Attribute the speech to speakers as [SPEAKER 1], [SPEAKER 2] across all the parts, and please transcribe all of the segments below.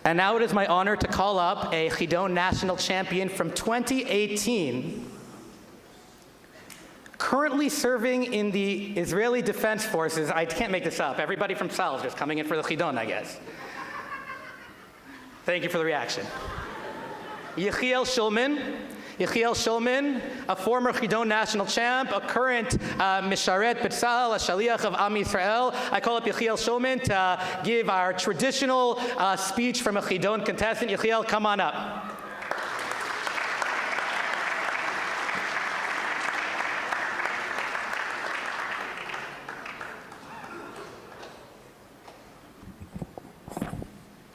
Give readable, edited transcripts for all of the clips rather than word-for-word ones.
[SPEAKER 1] And now it is my honor to call up a Chidon national champion from 2018, currently serving in the Israeli Defense Forces. I can't make this up. Everybody from Salz just coming in for the Chidon, I guess. Thank you for the reaction. Yechiel Shulman. Yechiel Shulman, a former Chidon national champ, a current Misharet B'Tzal, a Shaliach of Am Yisrael. I call up Yechiel Shulman to give our traditional speech from a Chidon contestant. Yechiel, come on up.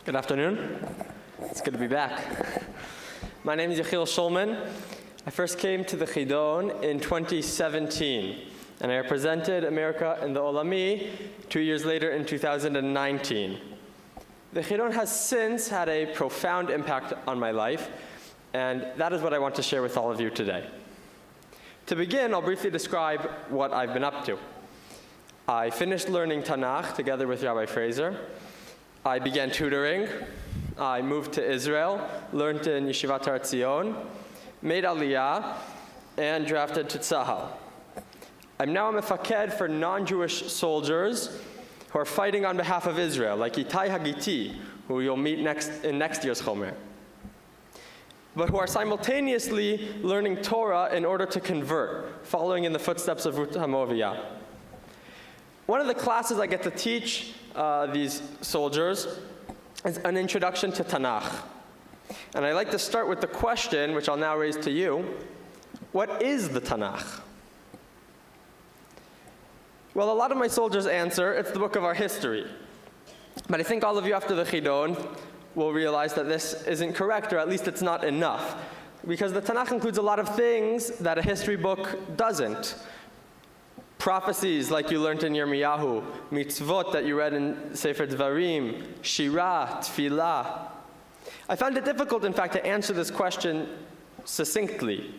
[SPEAKER 2] Good afternoon. It's good to be back. My name is Yechiel Shulman. I first came to the Chidon in 2017, and I represented America in the Olami 2 years later in 2019. The Chidon has since had a profound impact on my life, and that is what I want to share with all of you today. To begin, I'll briefly describe what I've been up to. I finished learning Tanakh together with Rabbi Fraser. I began tutoring. I moved to Israel, learned in Yeshivat Har Tzion, made Aliyah, and drafted to Tzahal. I'm now a mefaked for non-Jewish soldiers who are fighting on behalf of Israel, like Itai Hagiti, who you'll meet in next year's Chomer, but who are simultaneously learning Torah in order to convert, following in the footsteps of Ruth HaMoaviyah. One of the classes I get to teach these soldiers is an introduction to Tanakh. And I like to start with the question, which I'll now raise to you: what is the Tanakh? Well, a lot of my soldiers answer, it's the book of our history. But I think all of you after the Chidon will realize that this isn't correct, or at least it's not enough. Because the Tanakh includes a lot of things that a history book doesn't. Prophecies like you learned in Yirmiyahu, mitzvot that you read in Sefer Dvarim, Shirah, Tfilah. I found it difficult, in fact, to answer this question succinctly.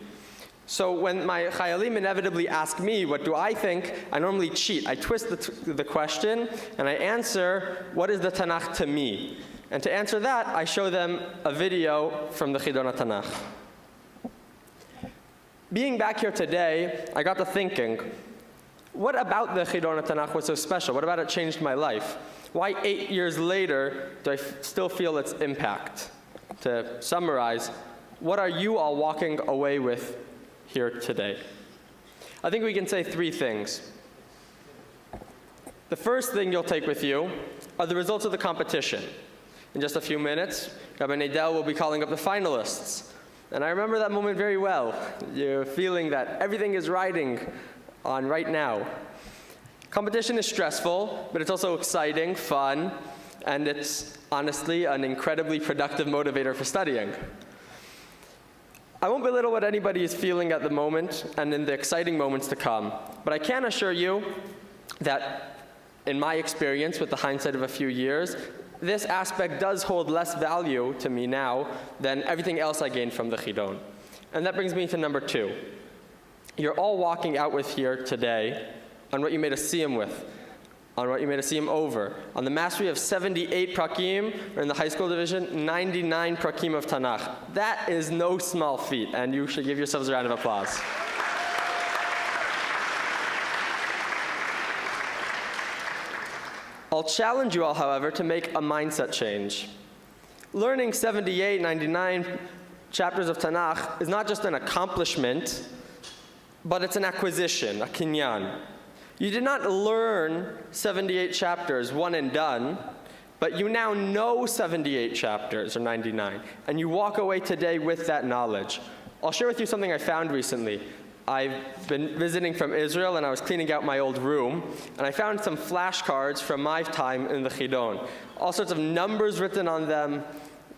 [SPEAKER 2] So when my chayalim inevitably ask me, what do I think, I normally cheat. I twist the question, and I answer, what is the Tanakh to me? And to answer that, I show them a video from the Chidon HaTanakh. Being back here today, I got to thinking, what about the Chidon HaTanakh was so special? What about it changed my life? Why 8 years later do I still feel its impact? To summarize, what are you all walking away with here today? I think we can say 3 things. The first thing you'll take with you are the results of the competition. In just a few minutes, Rabbi Nadel will be calling up the finalists. And I remember that moment very well. You're feeling that everything is riding on right now. Competition is stressful, but it's also exciting, fun, and it's honestly an incredibly productive motivator for studying. I won't belittle what anybody is feeling at the moment and in the exciting moments to come, but I can assure you that in my experience with the hindsight of a few years, this aspect does hold less value to me now than everything else I gained from the Chidon. And that brings me to number 2. You're all walking out with here today on what you made a siyum with, on what you made a siyum over, on the mastery of 78 prakim, or in the high school division, 99 prakim of Tanakh. That is no small feat, and you should give yourselves a round of applause. I'll challenge you all, however, to make a mindset change. Learning 78, 99 chapters of Tanakh is not just an accomplishment, but it's an acquisition, a kinyan. You did not learn 78 chapters, one and done, but you now know 78 chapters, or 99, and you walk away today with that knowledge. I'll share with you something I found recently. I've been visiting from Israel, and I was cleaning out my old room, and I found some flashcards from my time in the Chidon. All sorts of numbers written on them.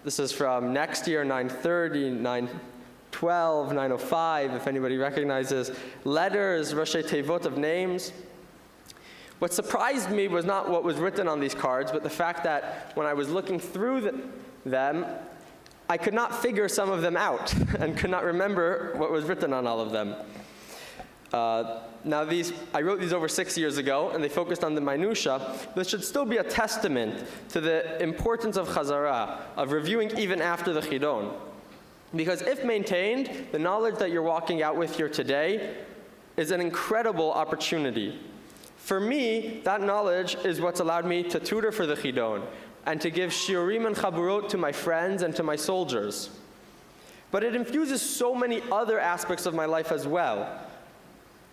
[SPEAKER 2] This is from next year, 930, 912, 905, if anybody recognizes. Letters, Roshei Tevot of names. What surprised me was not what was written on these cards, but the fact that when I was looking through them, I could not figure some of them out and could not remember what was written on all of them. Now I wrote these over 6 years ago, and they focused on the minutia. This should still be a testament to the importance of chazara, of reviewing even after the Chidon. Because if maintained, the knowledge that you're walking out with here today is an incredible opportunity. For me, that knowledge is what's allowed me to tutor for the Chidon, and to give shiurim and chaburot to my friends and to my soldiers. But it infuses so many other aspects of my life as well.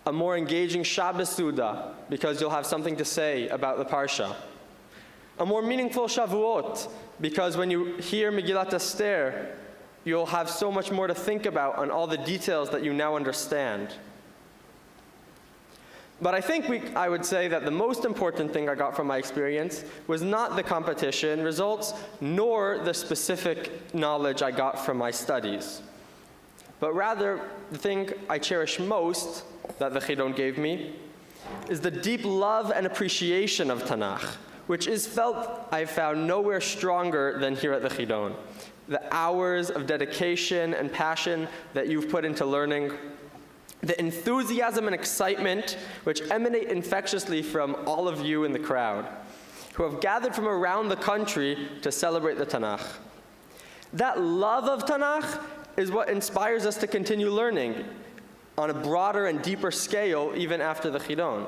[SPEAKER 2] A more engaging Shabbos Suda, because you'll have something to say about the Parsha. A more meaningful Shavuot, because when you hear Megillat Esther, you'll have so much more to think about on all the details that you now understand. But I think I would say that the most important thing I got from my experience was not the competition results, nor the specific knowledge I got from my studies. But rather, the thing I cherish most that the Chidon gave me is the deep love and appreciation of Tanakh, which is felt, I've found, nowhere stronger than here at the Chidon. The hours of dedication and passion that you've put into learning, the enthusiasm and excitement which emanate infectiously from all of you in the crowd, who have gathered from around the country to celebrate the Tanakh. That love of Tanakh is what inspires us to continue learning on a broader and deeper scale even after the Chidon.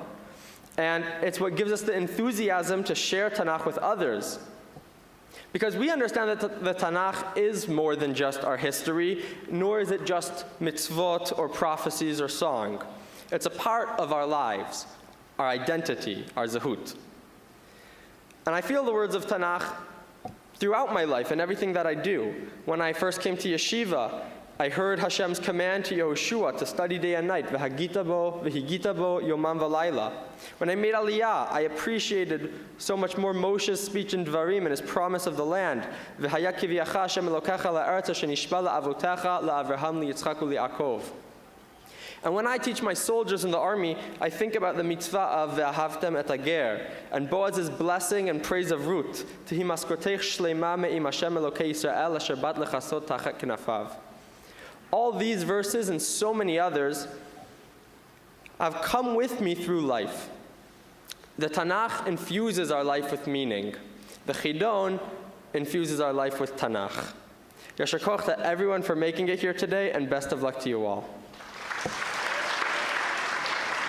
[SPEAKER 2] And it's what gives us the enthusiasm to share Tanakh with others. Because we understand that the Tanakh is more than just our history, nor is it just mitzvot or prophecies or song. It's a part of our lives, our identity, our zehut. And I feel the words of Tanakh throughout my life and everything that I do. When I first came to yeshiva, I heard Hashem's command to Yehoshua to study day and night, v'hagita bo yomam v'layla. When I made Aliyah, I appreciated so much more Moshe's speech in Dvarim and his promise of the land. V'haya kiviyacha Hashem elokecha la'aretz shenishba la'avotecha la'avraham li'yitzchak u'li'akov. And when I teach my soldiers in the army, I think about the mitzvah of ve'ahavtem et hager, and Boaz's blessing and praise of Ruth, Tehi maskotech shleima me'im Hashem elokei Yisrael asher bat lechasot tachat kinafav. All these verses and so many others have come with me through life. The Tanakh infuses our life with meaning. The Chidon infuses our life with Tanakh. Yasher koach to everyone for making it here today, and best of luck to you all.